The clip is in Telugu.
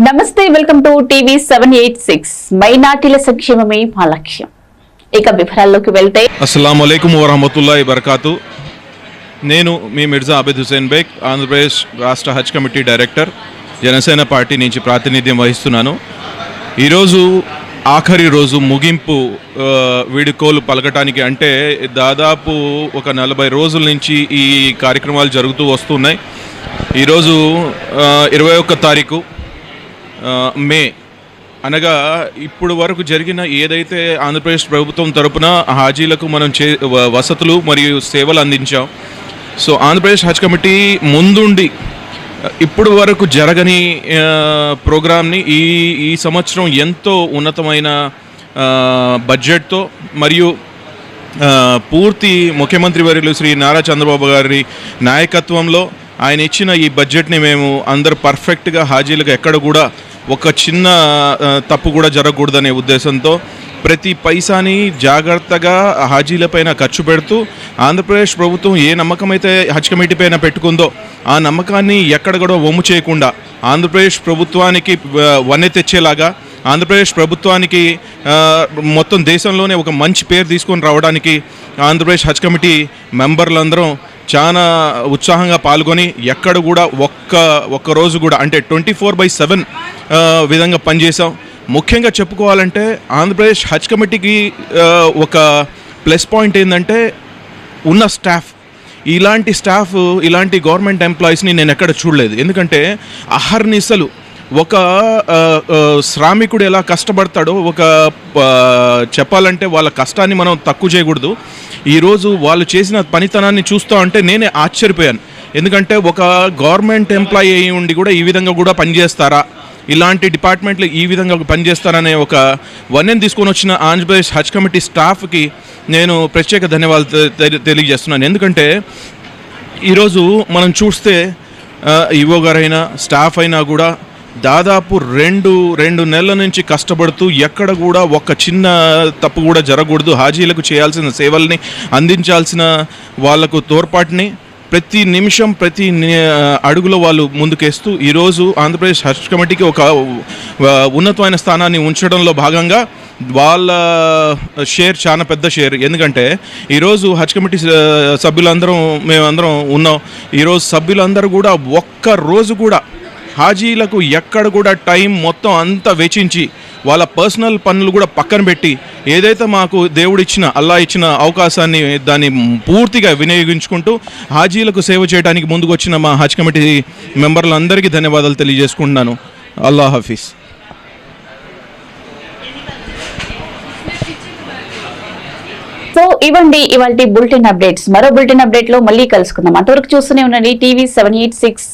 నమస్తే, వెల్కమ్ టు టీవీ 786. మైనార్టీల సంక్షేమమే మా లక్ష్యం. ఇక వివరాల్లోకి వెళ్తే అస్సలాము అలైకుం వరహమతుల్లాహి వబరకాతు. నేను మీ మిర్జా అబీద్ హుసేన్ బేగ్, ఆంధ్రప్రదేశ్ రాష్ట్ర హజ్ కమిటీ డైరెక్టర్, జనసేన పార్టీ నుంచి ప్రాతినిధ్యం వహిస్తున్నాను. ఈరోజు ఆఖరి రోజు ముగింపు వీడుకోలు పలకటానికి, అంటే దాదాపు ఒక 40 రోజుల నుంచి ఈ కార్యక్రమాలు జరుగుతూ వస్తున్నాయి. ఈరోజు 21 తారీఖు మే అనగా ఇప్పుడు వరకు జరిగిన ఏదైతే ఆంధ్రప్రదేశ్ ప్రభుత్వం తరపున హాజీలకు మనం వసతులు మరియు సేవలు అందించాం. సో ఆంధ్రప్రదేశ్ హజ్ కమిటీ ముందుండి ఇప్పుడు వరకు జరగని ప్రోగ్రామ్ని ఈ సంవత్సరం ఎంతో ఉన్నతమైన బడ్జెట్తో మరియు పూర్తి ముఖ్యమంత్రి వర్యులు శ్రీ నారా చంద్రబాబు గారి నాయకత్వంలో ఆయన ఇచ్చిన ఈ బడ్జెట్ని మేము అందరు పర్ఫెక్ట్గా హాజీలకు ఎక్కడ కూడా ఒక చిన్న తప్పు కూడా జరగకూడదనే ఉద్దేశంతో ప్రతి పైసాని జాగ్రత్తగా హాజీలపైన ఖర్చు పెడుతూ ఆంధ్రప్రదేశ్ ప్రభుత్వం ఏ నమ్మకం అయితే హజ్ కమిటీ పైన పెట్టుకుందో ఆ నమ్మకాన్ని ఎక్కడ కూడా వమ్ము చేయకుండా ఆంధ్రప్రదేశ్ ప్రభుత్వానికి వన్నె తెచ్చేలాగా, ఆంధ్రప్రదేశ్ ప్రభుత్వానికి మొత్తం దేశంలోనే ఒక మంచి పేరు తీసుకొని రావడానికి ఆంధ్రప్రదేశ్ హజ్ కమిటీ మెంబర్లందరం చాలా ఉత్సాహంగా పాల్గొని ఎక్కడ కూడా ఒక్క రోజు కూడా అంటే 24/7 విధంగా పనిచేసాం. ముఖ్యంగా చెప్పుకోవాలంటే ఆంధ్రప్రదేశ్ హజ్ కమిటీకి ఒక ప్లస్ పాయింట్ ఏంటంటే ఉన్న స్టాఫ్. ఇలాంటి స్టాఫ్, ఇలాంటి గవర్నమెంట్ ఎంప్లాయీస్ని నేను ఎక్కడ చూడలేదు. ఎందుకంటే అహర్నిశలు ఒక శ్రామికుడు ఎలా కష్టపడతాడో, చెప్పాలంటే వాళ్ళ కష్టాన్ని మనం తక్కువ చేయకూడదు. ఈరోజు వాళ్ళు చేసిన పనితనాన్ని చూస్తూ ఉంటే నేనే ఆశ్చర్యపోయాను. ఎందుకంటే ఒక గవర్నమెంట్ ఎంప్లాయీ అయి ఉండి కూడా ఈ విధంగా కూడా పనిచేస్తారా, ఇలాంటి డిపార్ట్మెంట్లు ఈ విధంగా పనిచేస్తారనే ఒక వన్యం తీసుకొని వచ్చిన ఆంధ్రప్రదేశ్ హజ్ కమిటీ స్టాఫ్కి నేను ప్రత్యేక ధన్యవాదాలు తెలియజేస్తున్నాను. ఎందుకంటే ఈరోజు మనం చూస్తే ఈవో గారైనా స్టాఫ్ అయినా కూడా దాదాపు రెండు నెలల నుంచి కష్టపడుతూ ఎక్కడ కూడా ఒక చిన్న తప్పు కూడా జరగకూడదు, హాజీలకు చేయాల్సిన సేవల్ని అందించాల్సిన వాళ్లకు తోడ్పాటుని ప్రతి నిమిషం ప్రతి అడుగులో వాళ్ళు ముందుకేస్తూ ఈరోజు ఆంధ్రప్రదేశ్ హజ్ కమిటీకి ఒక ఉన్నతమైన స్థానాన్ని ఉంచడంలో భాగంగా వాళ్ళ షేర్ చాలా పెద్ద షేర్. ఎందుకంటే ఈరోజు హజ్ కమిటీ సభ్యులందరం మేమందరం ఉన్నాం. ఈరోజు సభ్యులందరూ కూడా ఒక్క రోజు కూడా హాజీలకు ఎక్కడ కూడా టైం మొత్తం అంతా వెచ్చించి వాళ్ళ పర్సనల్ పనులు కూడా పక్కన పెట్టి ఏదైతే మాకు దేవుడిచ్చిన అల్లా ఇచ్చిన అవకాశాన్ని దాన్ని పూర్తిగా వినియోగించుకుంటూ హాజీలకు సేవ చేయడానికి ముందుకు వచ్చిన మా హజ్ కమిటీ మెంబర్లందరికీ ధన్యవాదాలు తెలియజేసుకుంటున్నాను. అల్లా హఫీజ్. సో ఇవ్వండి ఇవాల్టి బులెటిన్ అప్డేట్స్. మరో బులెటిన్ అప్డేట్ లో మళ్ళీ కలుసుకుందాం. అంతవరకు చూస్తూనే ఉండండి టీవీ 786.